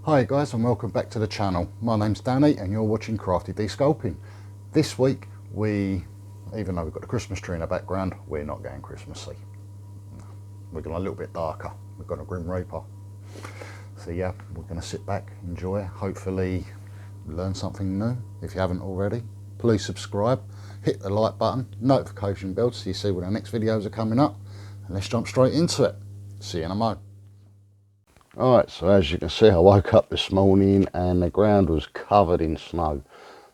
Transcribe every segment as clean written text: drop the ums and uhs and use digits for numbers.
Hi guys, and welcome back to the channel. My name's Danny and you're watching Crafty D Sculpting. This week even though we've got the Christmas tree in the background, we're not going Christmassy. We're going a little bit darker. We've got a Grim Reaper. So yeah, we're going to sit back, enjoy, hopefully learn something new. If you haven't already, please subscribe, hit the like button, notification bell so you see when the next videos are coming up, and let's jump straight into it. See you in a mo. Alright, so as you can see, I woke up this morning and the ground was covered in snow.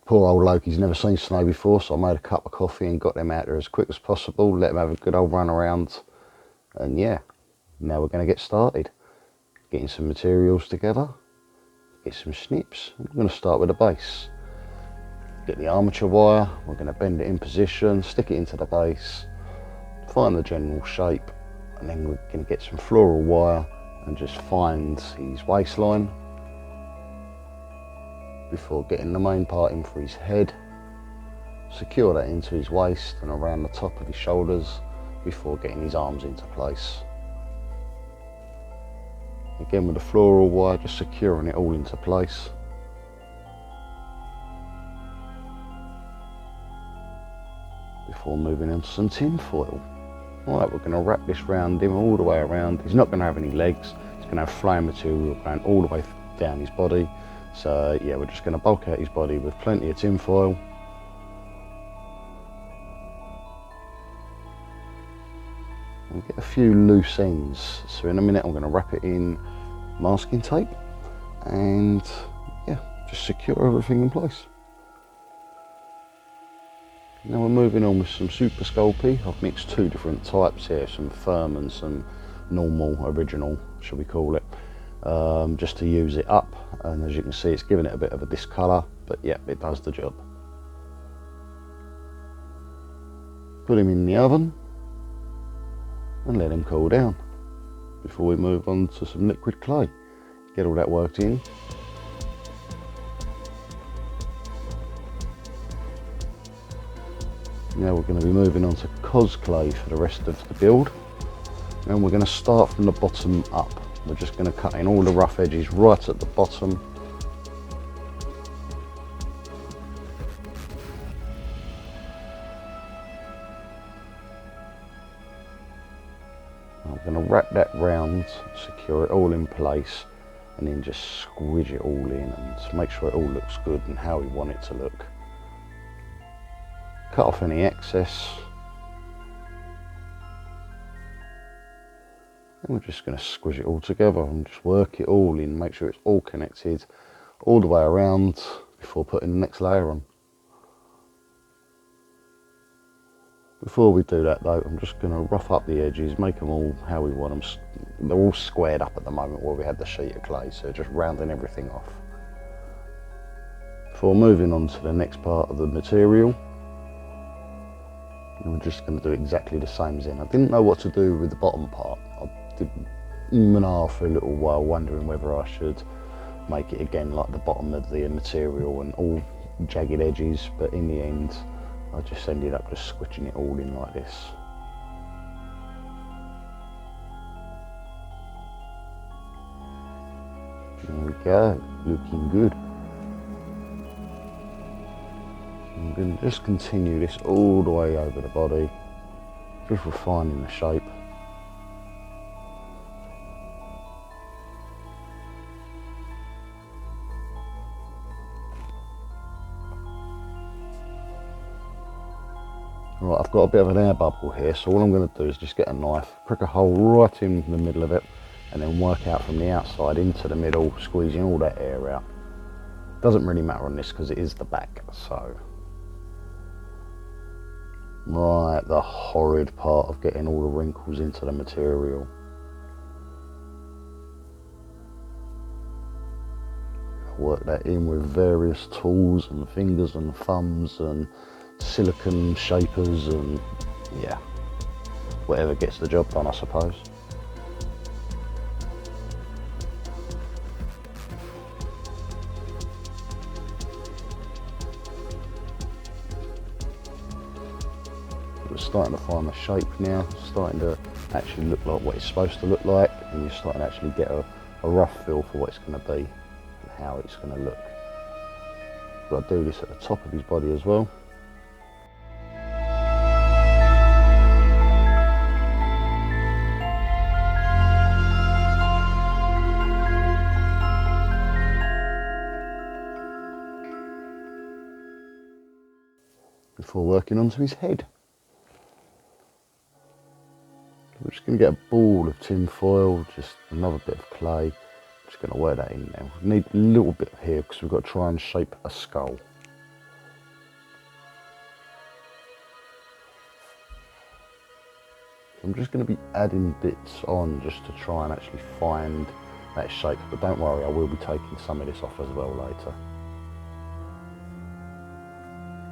Poor old Loki's never seen snow before, so I made a cup of coffee and got them out there as quick as possible, let them have a good old run around, and yeah, now we're going to get started. Getting some materials together, get some snips. I'm going to start with the base. Get the armature wire, we're going to bend it in position, stick it into the base, find the general shape, and then we're going to get some floral wire and just find his waistline before getting the main part in for his head. Secure that into his waist and around the top of his shoulders before getting his arms into place. Again with the floral wire, just securing it all into place. Before moving on to some tin foil. Right, we're going to wrap this round him all the way around. He's not going to have any legs. He's going to have flame material going all the way down his body. So yeah, we're just going to bulk out his body with plenty of tin foil. And get a few loose ends. So in a minute I'm going to wrap it in masking tape and yeah, just secure everything in place. Now we're moving on with some Super Sculpey. I've mixed two different types here, some firm and some normal, original, shall we call it, just to use it up. And as you can see, it's giving it a bit of a discolour, but yeah, it does the job. Put him in the oven and let him cool down before we move on to some liquid clay. Get all that worked in. Now we're going to be moving on to cos clay for the rest of the build, and we're going to start from the bottom up. We're just going to cut in all the rough edges right at the bottom. I'm going to wrap that round, secure it all in place, and then just squidge it all in and make sure it all looks good and how we want it to look. Cut off any excess, and we're just going to squish it all together and just work it all in, make sure it's all connected all the way around before putting the next layer on. Before we do that though, I'm just going to rough up the edges, make them all how we want them. They're all squared up at the moment where we had the sheet of clay, so just rounding everything off. Before moving on to the next part of the material, and we're just going to do exactly the same as in. I didn't know what to do with the bottom part. I did for a little while, wondering whether I should make it again like the bottom of the material and all jagged edges, but in the end I just ended up just squishing it all in like this. There we go, looking good. I'm going to just continue this all the way over the body, just refining the shape. Right, I've got a bit of an air bubble here, so all I'm going to do is just get a knife, prick a hole right in the middle of it, and then work out from the outside into the middle, squeezing all that air out. Doesn't really matter on this because it is the back, so. Right, the horrid part of getting all the wrinkles into the material. Work that in with various tools and fingers and thumbs and silicone shapers and yeah, whatever gets the job done, I suppose. We're starting to find the shape now, starting to actually look like what it's supposed to look like, and you're starting to actually get a rough feel for what it's going to be. how it's going to look. Got to do this at the top of his body as well. Before working onto his head. We're just going to get a ball of tin foil, just another bit of clay. Just going to wear that in now. We need a little bit here because we've got to try and shape a skull. I'm just going to be adding bits on just to try and actually find that shape, but don't worry, I will be taking some of this off as well later.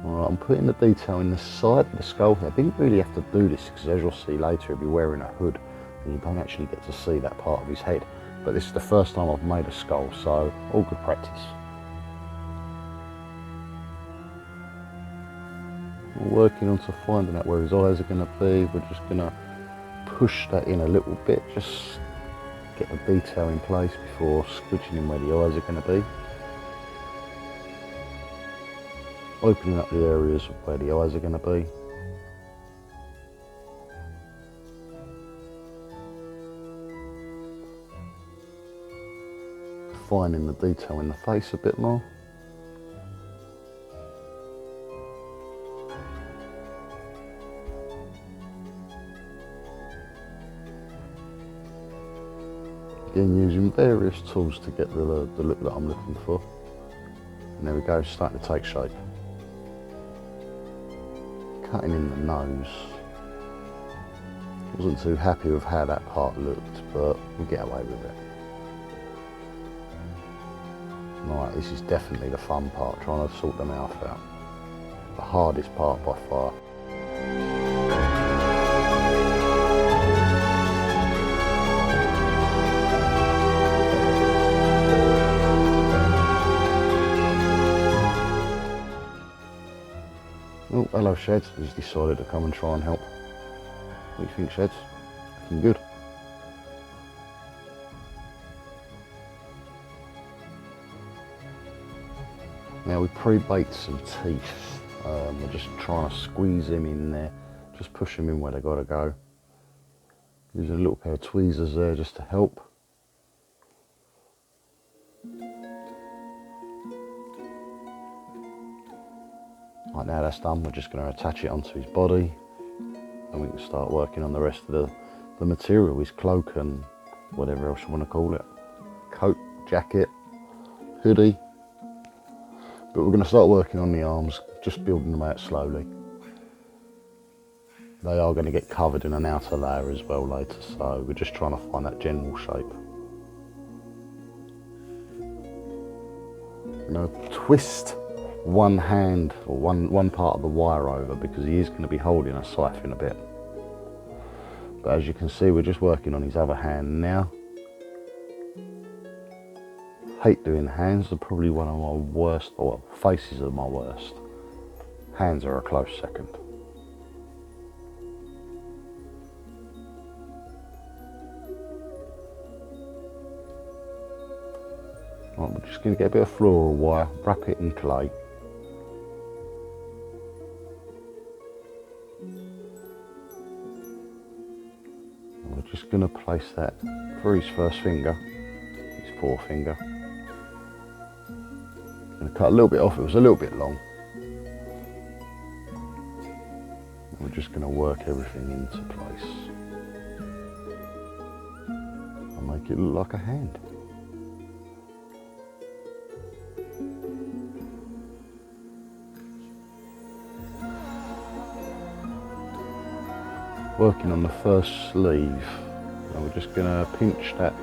Alright, I'm putting the detail in the side of the skull here. I didn't really have to do this because, as you'll see later, he'll be wearing a hood and you don't actually get to see that part of his head. But this is the first time I've made a skull, so all good practice. We're working on to finding out where his eyes are going to be. We're just going to push that in a little bit, just get the detail in place before squidging in where the eyes are going to be. Opening up the areas where the eyes are going to be. Finding the detail in the face a bit more. Again, using various tools to get the look that I'm looking for. And there we go, starting to take shape. Cutting in the nose. Wasn't too happy with how that part looked, but we'll get away with it. Right, this is definitely the fun part, trying to sort the mouth out. The hardest part by far. Oh, hello Sheds, he's decided to come and try and help. What do you think, Sheds? Looking good. Now we pre-baked some teeth. We're just trying to squeeze them in there, just push them in where they gotta go. Using a little pair of tweezers there just to help. Right, now that's done, we're just going to attach it onto his body and we can start working on the rest of the material, his cloak and whatever else you want to call it. Coat, jacket, hoodie. But we're going to start working on the arms, just building them out slowly. They are going to get covered in an outer layer as well later, so we're just trying to find that general shape. I'm going to twist one hand or one part of the wire over because he is going to be holding a scythe in a bit. But as you can see, we're just working on his other hand now. Hate doing hands, they're probably one of my worst, or well, faces are my worst. Hands are a close second. Right, we're just going to get a bit of floral wire, wrap it in clay. And we're just going to place that for his first finger, his forefinger. I'm going to cut a little bit off, it was a little bit long. And we're just going to work everything into place. And make it look like a hand. Working on the first sleeve, and we're just going to pinch that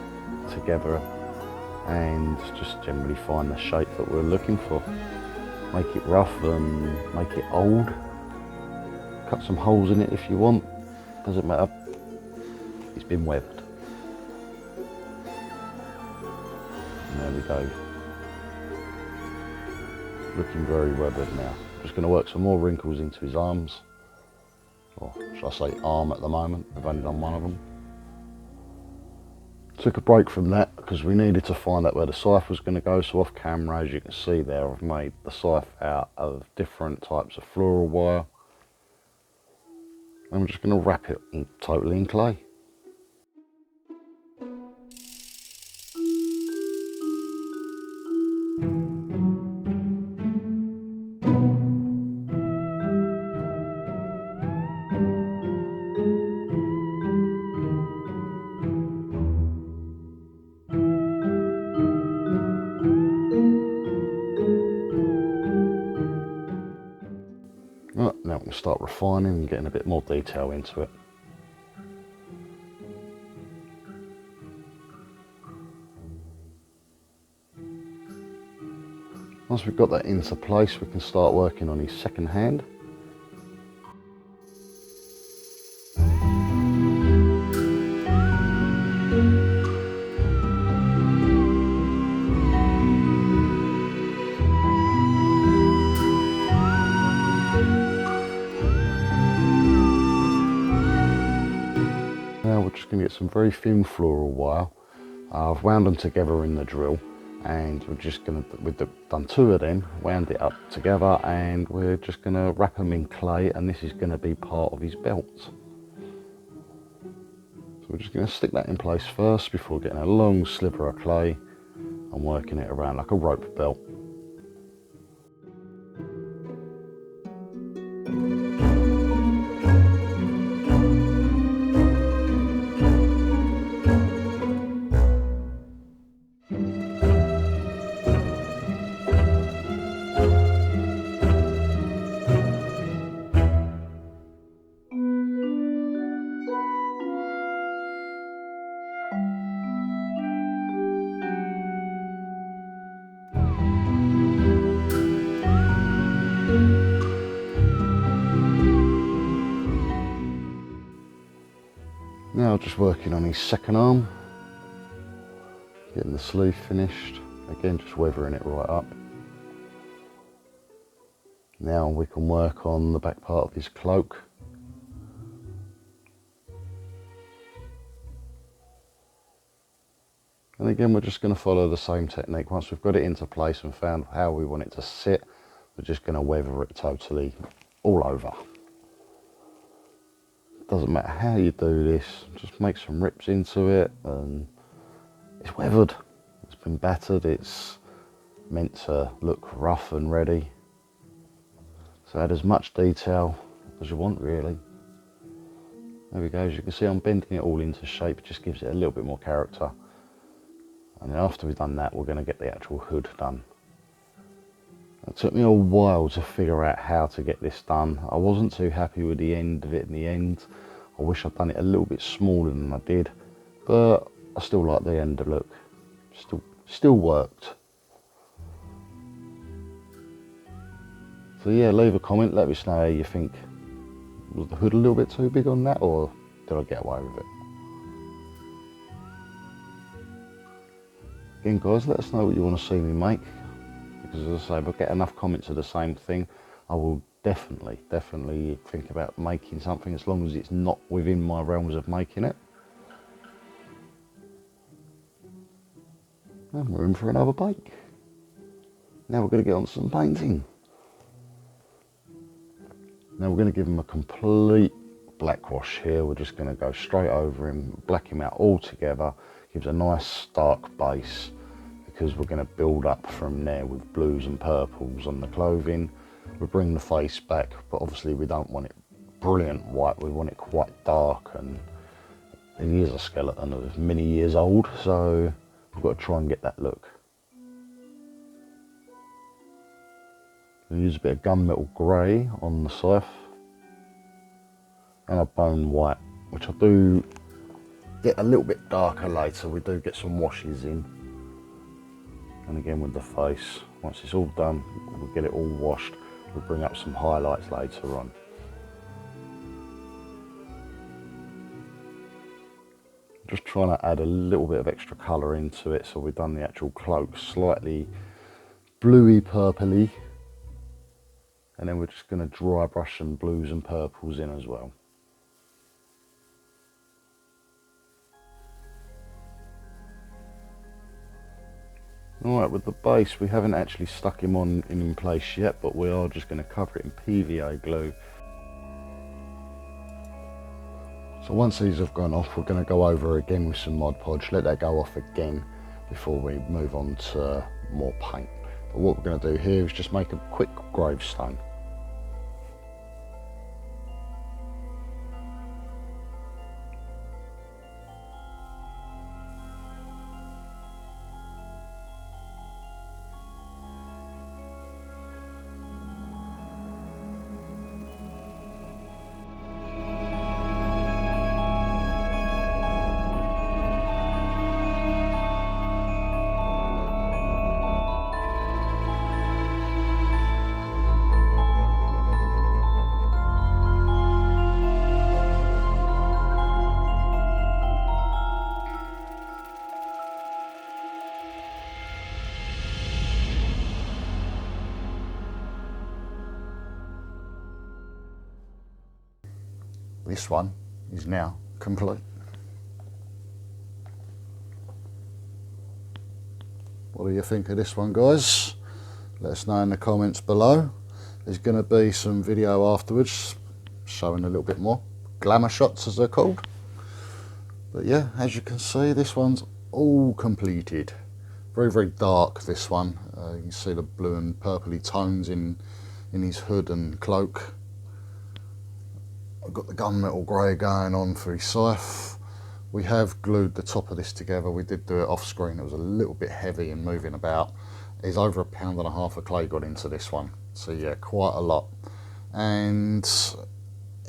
together and just generally find the shape that we're looking for. Make it rough and make it old. Cut some holes in it if you want, doesn't matter. It's been weathered. And there we go. Looking very weathered now. Just going to work some more wrinkles into his arms. Or should I say arm at the moment, I've only done one of them. took a break from that because we needed to find out where the scythe was going to go. So off camera, as you can see there, I've made the scythe out of different types of floral wire. I'm just going to wrap it totally in clay. Right, now we can start refining and getting a bit more detail into it. Once we've got that into place, we can start working on his second hand. Now we're just going to get some very thin floral wire. I've wound them together in the drill, and we're just going to, we've done 2 of them, wound it up together, and we're just going to wrap them in clay, and this is going to be part of his belt. So we're just going to stick that in place first before getting a long sliver of clay and working it around like a rope belt. Now just working on his second arm, getting the sleeve finished, again just weathering it right up. Now we can work on the back part of his cloak. And again we're just going to follow the same technique. Once we've got it into place and found how we want it to sit, we're just going to weather it totally all over. Doesn't matter how you do this, just make some rips into it, and it's weathered, it's been battered, it's meant to look rough and ready. So add as much detail as you want really. There we go, as you can see I'm bending it all into shape, it just gives it a little bit more character. And then after we've done that, we're going to get the actual hood done. It took me a while to figure out how to get this done. I wasn't too happy with the end of it in the end. I wish I'd done it a little bit smaller than I did, but I still like the end look. Still worked. So yeah, leave a comment, let me know how you think. Was the hood a little bit too big on that, or did I get away with it? Again guys, let us know what you want to see me make. Because as I say, if I get enough comments of the same thing, I will definitely think about making something, as long as it's not within my realms of making it. And we're in for another bake. Now we're going to get on to some painting. Now we're going to give him a complete black wash here. We're just going to go straight over him, black him out all together. Gives a nice stark base, because we're going to build up from there with blues and purples on the clothing. We'll bring the face back, but obviously we don't want it brilliant white, we want it quite dark, and he is a skeleton of many years old, so we've got to try and get that look. We'll use a bit of gunmetal grey on the scythe, and a bone white, which I do get a little bit darker later. We do get some washes in. And again with the face, once it's all done, we'll get it all washed. We'll bring up some highlights later on. Just trying to add a little bit of extra colour into it, so we've done the actual cloak slightly bluey purpley, and then we're just going to dry brush some blues and purples in as well. Alright, with the base we haven't actually stuck him on in place yet, but we are just going to cover it in PVA glue. So once these have gone off, we're going to go over again with some Mod Podge, let that go off again before we move on to more paint. But what we're going to do here is just make a quick gravestone. This one is now complete. What do you think of this one, guys? Let us know in the comments below. There's going to be some video afterwards showing a little bit more glamour shots, as they're called. But yeah, as you can see, this one's all completed. Very, very dark, this one. You can see the blue and purpley tones in his hood and cloak. I've got the gunmetal grey going on for his scythe. We have glued the top of this together. We did do it off screen. It was a little bit heavy and moving about. There's over 1.5 pounds of clay got into this one. So yeah, quite a lot. And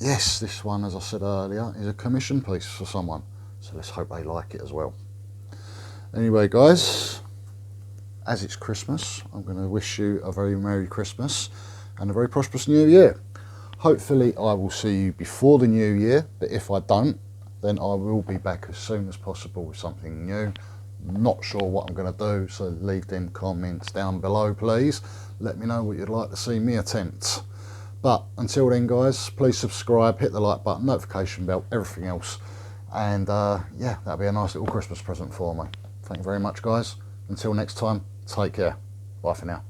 yes, this one, as I said earlier, is a commission piece for someone. So let's hope they like it as well. Anyway, guys, as it's Christmas, I'm going to wish you a very Merry Christmas and a very prosperous New Year. Hopefully I will see you before the new year, but if I don't, then I will be back as soon as possible with something new. Not sure what I'm going to do, so leave them comments down below, please. Let me know what you'd like to see me attempt. But until then, guys, please subscribe, hit the like button, notification bell, everything else. And yeah, that'll be a nice little Christmas present for me. Thank you very much, guys. Until next time, take care. Bye for now.